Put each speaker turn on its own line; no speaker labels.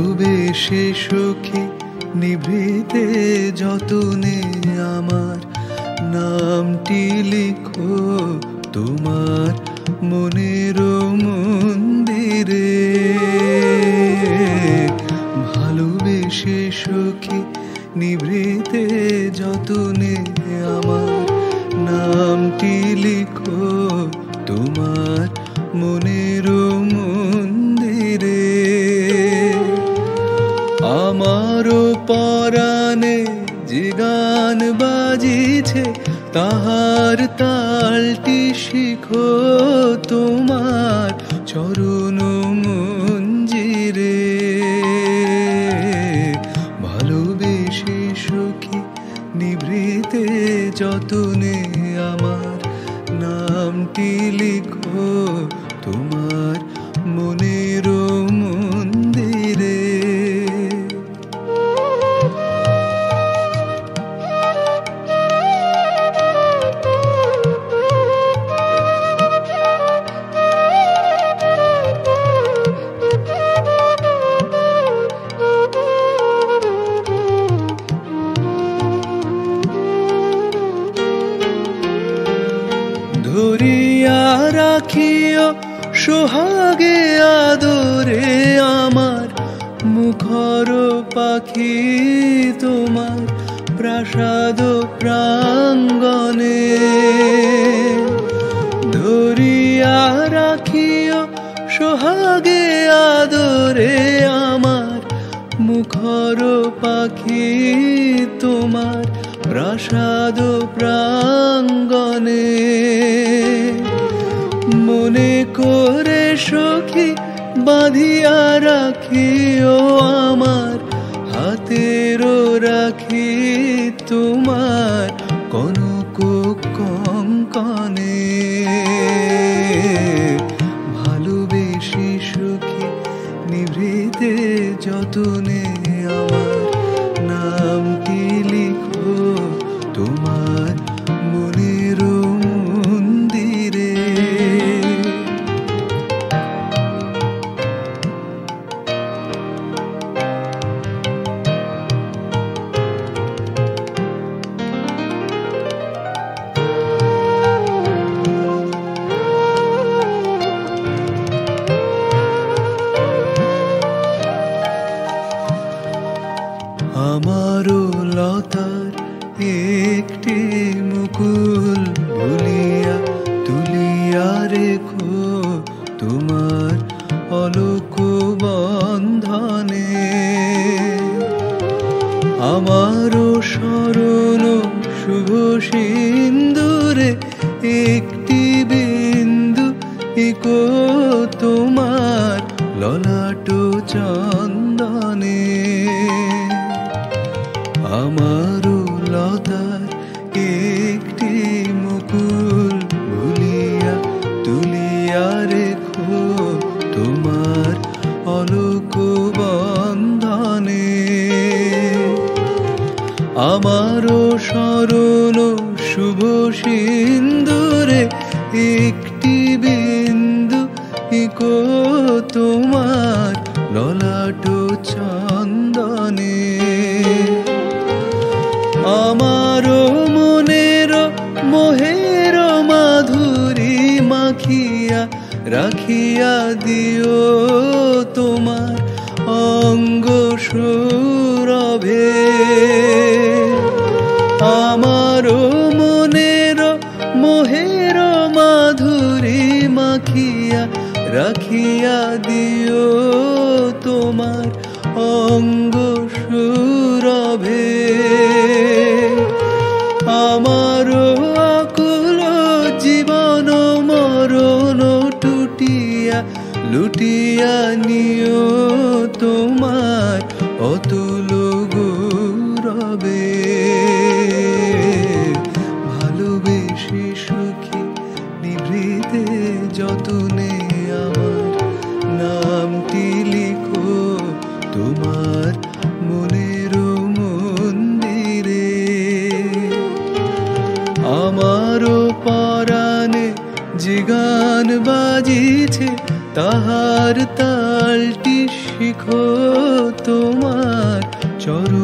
ভালোবেসে সখী নিভৃতে যতনে আমার নামটি লিখো তোমার মনের মন্দিরে। ভালোবেসে সখী নিভৃতে যতনে আমার নামটি লিখো তোমার মনের মন্দিরে। আমারও পরাণে যে গান বাজিছে তাহার তালটি শিখো তোমার চরণ মঞ্জিরে। ভালোবেসে সখী নিভৃতে যতনে আমার নামটি লিখো তোমার মনের মন্দিরে। ধরিয়া রাখিও সোহাগে আদরে আমার মুখর পাখি তোমার প্রাসাদ প্রাঙ্গণে। ধরিয়া রাখিও সোহাগে আদরে আমার মুখর পাখি তোমার প্রাসাদ প্রাঙ্গণে। মনে করে সখী বাঁধিয়া রাখিও আমার হাতেরও রাখি তোমার কনক কঙ্কণে। ভালোবেসে সখী নিভৃতে যতনে আমার নামটি লিখো তোমার মনের মন্দিরে। আমারও লতার একটি মুকুল ভুলিয়া তুলিয়া রেখো তোমার অলোক বন্ধনে। আমারও স্মরণ শুভ সিন্দুরে একটি বিন্দু ইকো তোমার ললাট চন্দনে। আমারও লতার একটি মুকুল ভুলিয়া তুলিয়া রেখো তোমার অলোক বন্ধনে। আমারও স্মরণ শুভ সিন্দুরে একটি বিন্দু ইকো তোমার ললাট চন্দনে। আমারও মনের মোহের মাধুরী মাখিয়া রাখিয়া দিও তোমার অঙ্গ সৌরভে। আমারও মনের মোহের মাধুরী মাখিয়া রাখিয়া দিও তোমার অঙ্গ সৌরভে। আমারও আকুল জীবন মরণ টুটিয়া লুটিয়া নিও তোমার অতুল গৌরবে। ভালোবেসে সখী নিভৃতে যতনে আমার নামটি লিখো তোমার মনের মন্দিরে। আমারও পরাণে যে গান বাজিছে তাহার তালটি শিখো তোমার চরণ